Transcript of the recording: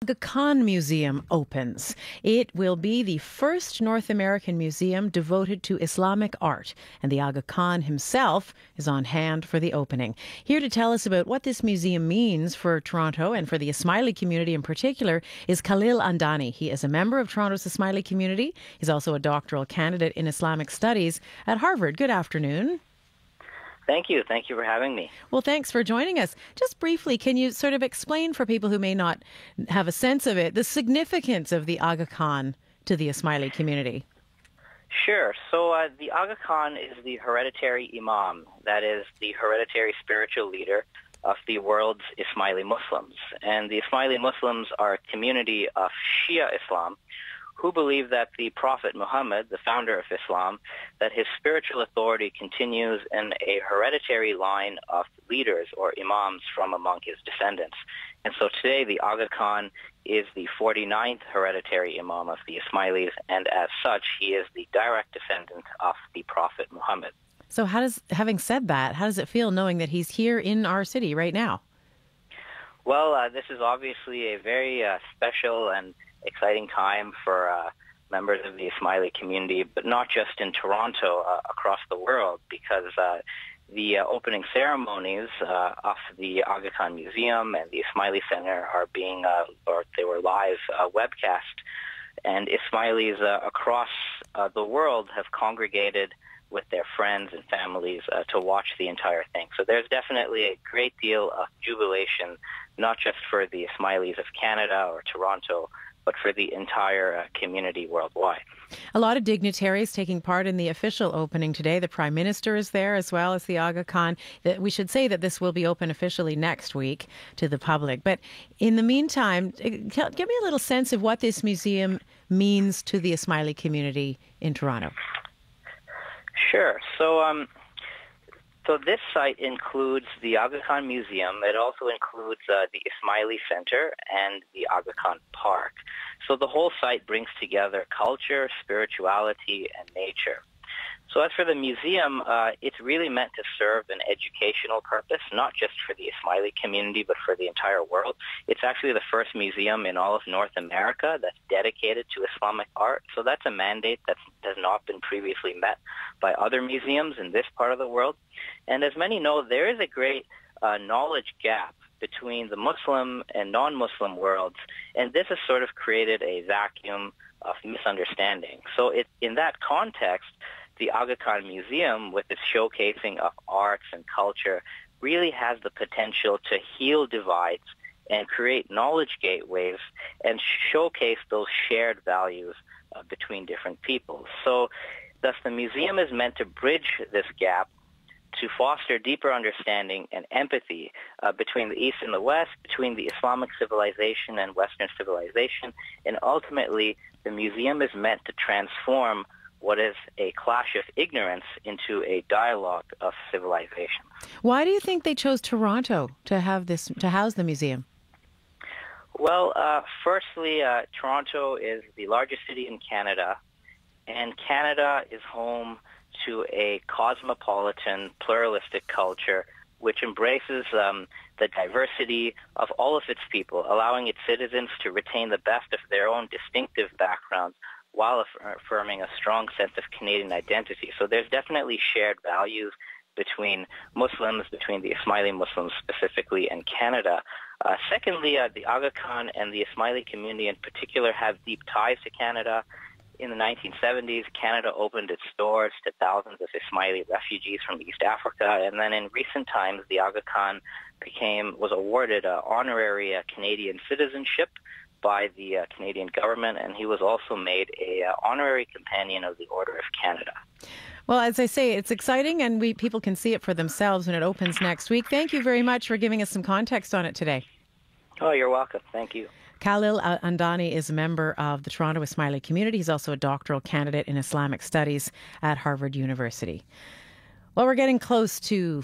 Aga Khan Museum opens. It will be the first North American museum devoted to Islamic art, and the Aga Khan himself is on hand for the opening. Here to tell us about what this museum means for Toronto and for the Ismaili community in particular is Khalil Andani. He is a member of Toronto's Ismaili community. He's also a doctoral candidate in Islamic Studies at Harvard. Good afternoon. Thank you. Thank you for having me. Well, thanks for joining us. Just briefly, can you sort of explain for people who may not have a sense of it, the significance of the Aga Khan to the Ismaili community? Sure. So the Aga Khan is the hereditary imam, that is the hereditary spiritual leader of the world's Ismaili Muslims. And the Ismaili Muslims are a community of Shia Islam who believe that the Prophet Muhammad, the founder of Islam, that his spiritual authority continues in a hereditary line of leaders or imams from among his descendants. And so today the Aga Khan is the 49th hereditary imam of the Ismailis, and as such, he is the direct descendant of the Prophet Muhammad. So having said that, how does it feel knowing that he's here in our city right now? Well, this is obviously a very special and exciting time for members of the Ismaili community, but not just in Toronto, across the world, because the opening ceremonies of the Aga Khan Museum and the Ismaili Center are being, or they were live webcast, and Ismailis across the world have congregated with their friends and families to watch the entire thing. So there's definitely a great deal of jubilation, not just for the Ismailis of Canada or Toronto, but for the entire community worldwide. A lot of dignitaries taking part in the official opening today. The Prime Minister is there as well as the Aga Khan. We should say that this will be open officially next week to the public. But in the meantime, give me a little sense of what this museum means to the Ismaili community in Toronto. Sure. So this site includes the Aga Khan Museum. It also includes the Ismaili Center and the Aga Khan Park. So the whole site brings together culture, spirituality, and nature. So as for the museum, it's really meant to serve an educational purpose, not just for the Ismaili community, but for the entire world. It's actually the first museum in all of North America that's dedicated to Islamic art. So that's a mandate that has not been previously met by other museums in this part of the world. And as many know, there is a great knowledge gap between the Muslim and non-Muslim worlds, and this has sort of created a vacuum of misunderstanding. So in that context, the Aga Khan Museum, with its showcasing of arts and culture, really has the potential to heal divides and create knowledge gateways and showcase those shared values between different peoples. So thus the museum is meant to bridge this gap to foster deeper understanding and empathy between the East and the West, between the Islamic civilization and Western civilization, and ultimately the museum is meant to transform what is a clash of ignorance into a dialogue of civilization. Why do you think they chose Toronto to house the museum? Well, firstly, Toronto is the largest city in Canada, and Canada is home to a cosmopolitan, pluralistic culture which embraces the diversity of all of its people, allowing its citizens to retain the best of their own distinctive backgrounds while affirming a strong sense of Canadian identity. So there's definitely shared values between Muslims, between the Ismaili Muslims specifically, and Canada. Secondly, the Aga Khan and the Ismaili community in particular have deep ties to Canada. In the 1970s, Canada opened its doors to thousands of Ismaili refugees from East Africa, and then in recent times, the Aga Khan was awarded honorary Canadian citizenship by the Canadian government, and he was also made a honorary companion of the Order of Canada. Well, as I say, it's exciting, and people can see it for themselves when it opens next week. Thank you very much for giving us some context on it today. Oh, you're welcome. Thank you. Khalil Andani is a member of the Toronto Ismaili community. He's also a doctoral candidate in Islamic Studies at Harvard University. Well, we're getting close to